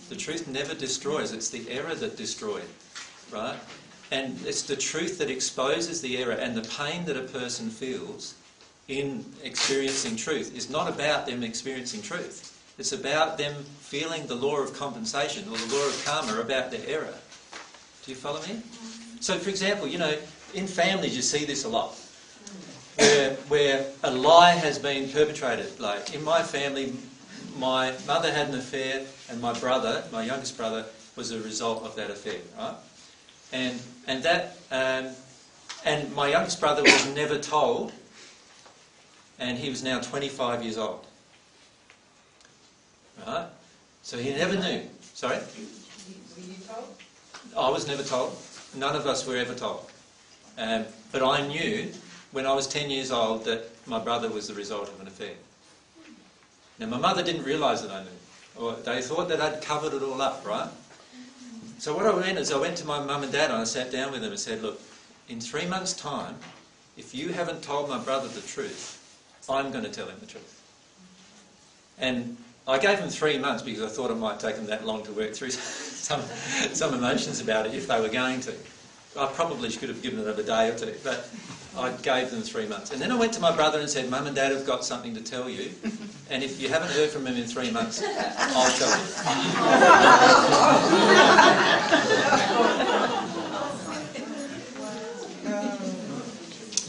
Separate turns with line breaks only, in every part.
The truth never destroys. It's the error that destroyed, right? And it's the truth that exposes the error, and the pain that a person feels in experiencing truth is not about them experiencing truth. It's about them feeling the law of compensation or the law of karma about their error. Do you follow me? So, for example, you know, in families you see this a lot, where a lie has been perpetrated. Like in my family, my mother had an affair, and my brother, my youngest brother, was a result of that affair, right? And my youngest brother was never told, and he was now 25 years old. Right? So he never knew. Sorry?
Were you told?
I was never told. None of us were ever told. But I knew when I was 10 years old that my brother was the result of an affair. Now my mother didn't realise that I knew. Or they thought that I'd covered it all up, right? So what I went is I went to my mum and dad and I sat down with them and said, look, in 3 months' time, if you haven't told my brother the truth, I'm going to tell him the truth. And I gave them 3 months because I thought it might take them that long to work through some emotions about it if they were going to. I probably should have given it a day or two, but I gave them 3 months. And then I went to my brother and said, Mum and Dad have got something to tell you, and if you haven't heard from them in 3 months, I'll tell you.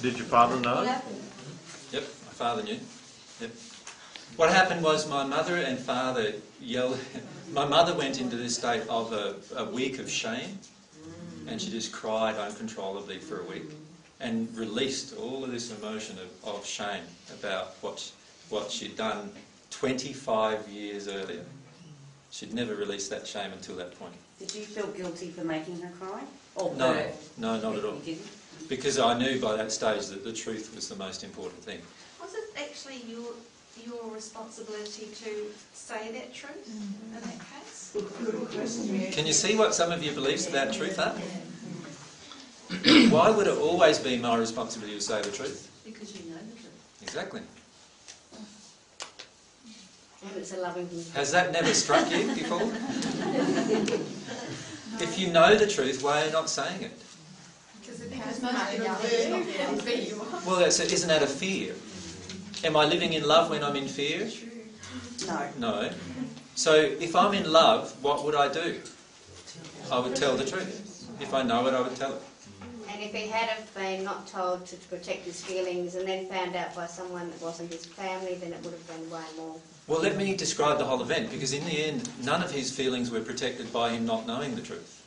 Did your father know?
Yep, my father knew. Yep. What happened was my mother and father yelled. My mother went into this state of a week of shame, and she just cried uncontrollably for a week and released all of this emotion of shame about what she'd done 25 years earlier. She'd never released that shame until that point.
Did you feel guilty for making her cry? Or
No,
her?
no, not at all.
You didn't?
Because I knew by that stage that the truth was the most important thing.
Was it actually your responsibility to say that truth in that case?
Can you see what some of your beliefs about truth are? Why would it always be my responsibility to say the truth?
Because you know the truth.
Exactly.
And it's a loving thing.
Has that never struck you before? If you know the truth, why are you not saying it?
Because most of them do.
Well, isn't that a fear? Am I living in love when I'm in fear?
No.
No. So if I'm in love, what would I do? I would tell the truth. If I know it, I would tell it.
And if he had have been not told to protect his feelings and then found out by someone that wasn't his family, then it would have been way more.
Well, let me describe the whole event, because in the end, none of his feelings were protected by him not knowing the truth.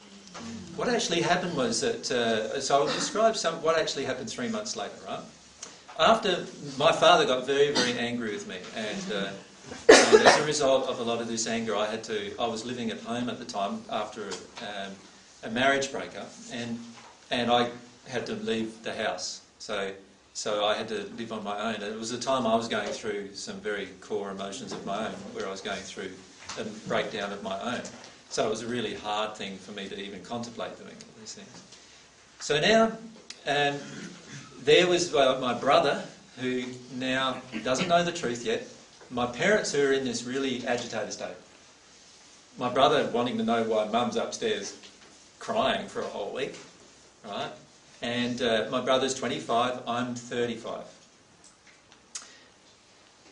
What actually happened was that, so I'll describe what actually happened 3 months later, right? After my father got very, very angry with me, and as a result of a lot of this anger, I was living at home at the time after a marriage breakup, and I had to leave the house. So I had to live on my own. And it was a time I was going through some very core emotions of my own, where I was going through a breakdown of my own. So it was a really hard thing for me to even contemplate doing all these things. So now, there was my brother, who now doesn't know the truth yet. My parents, who are in this really agitated state. My brother wanting to know why Mum's upstairs crying for a whole week, right? And my brother's 25, I'm 35.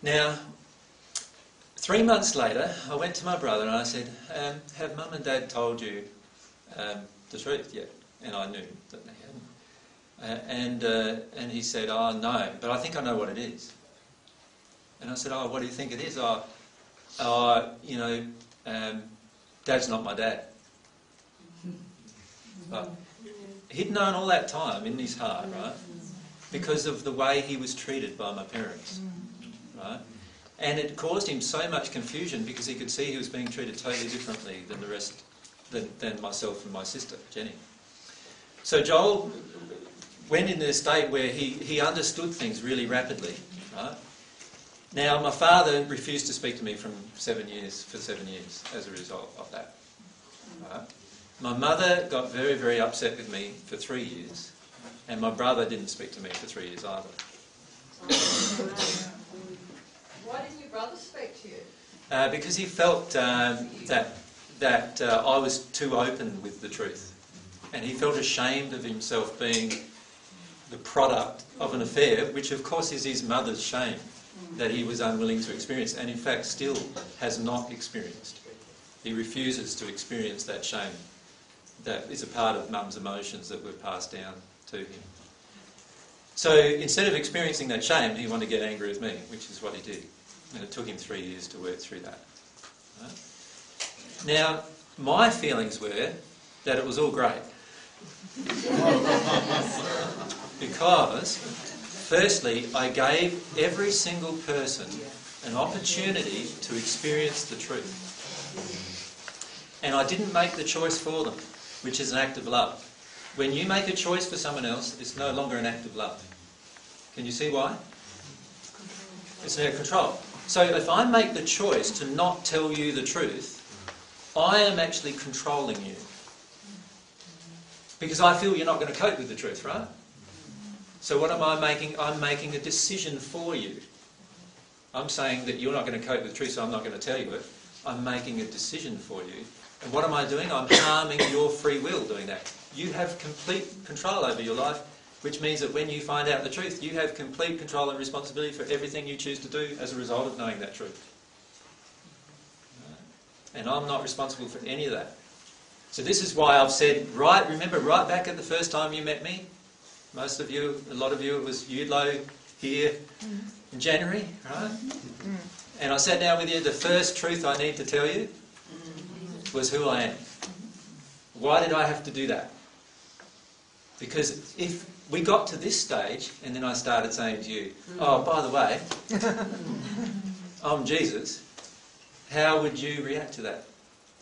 Now, 3 months later, I went to my brother and I said, have Mum and Dad told you the truth yet? And I knew that they hadn't. And he said, oh, no, but I think I know what it is. And I said, oh, what do you think it is? Dad's not my dad. But he'd known all that time in his heart, right? Because of the way he was treated by my parents, right? And it caused him so much confusion because he could see he was being treated totally differently than the rest, than myself and my sister, Jenny. So Joel went into a state where he understood things really rapidly, right? Now, my father refused to speak to me for 7 years as a result of that, right? My mother got very, very upset with me for 3 years, and my brother didn't speak to me for 3 years either.
Why didn't your brother speak to you?
Because he felt that that I was too open with the truth. And he felt ashamed of himself being the product of an affair, which of course is his mother's shame that he was unwilling to experience, and in fact still has not experienced. He refuses to experience that shame that is a part of mum's emotions that were passed down to him. So instead of experiencing that shame, he wanted to get angry with me, which is what he did. And it took him 3 years to work through that. Right? Now, my feelings were that it was all great. Because, firstly, I gave every single person an opportunity to experience the truth. And I didn't make the choice for them, which is an act of love. When you make a choice for someone else, it's no longer an act of love. Can you see why? It's now control. So if I make the choice to not tell you the truth, I am actually controlling you. Because I feel you're not going to cope with the truth, right? So what am I making? I'm making a decision for you. I'm saying that you're not going to cope with the truth, so I'm not going to tell you it. I'm making a decision for you. And what am I doing? I'm harming your free will doing that. You have complete control over your life, which means that when you find out the truth, you have complete control and responsibility for everything you choose to do as a result of knowing that truth. And I'm not responsible for any of that. So this is why I've said, remember right back at the first time you met me, most of you, a lot of you, it was Udlo here in January, right? And I sat down with you, the first truth I need to tell you was who I am. Why did I have to do that? Because if we got to this stage and then I started saying to you, oh, by the way, I'm Jesus, how would you react to that?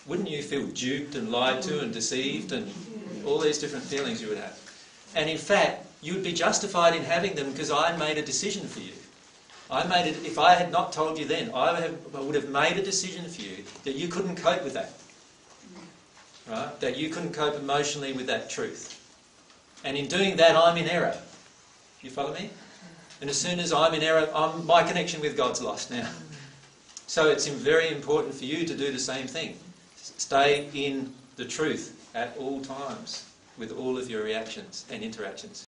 Wouldn't you feel duped and lied to and deceived and all these different feelings you would have? And in fact, you would be justified in having them because I made a decision for you. If I had not told you then, I would have made a decision for you that you couldn't cope with that. Right? That you couldn't cope emotionally with that truth. And in doing that, I'm in error. You follow me? And as soon as I'm in error, my connection with God's lost now. So it's very important for you to do the same thing. Stay in the truth at all times with all of your reactions and interactions.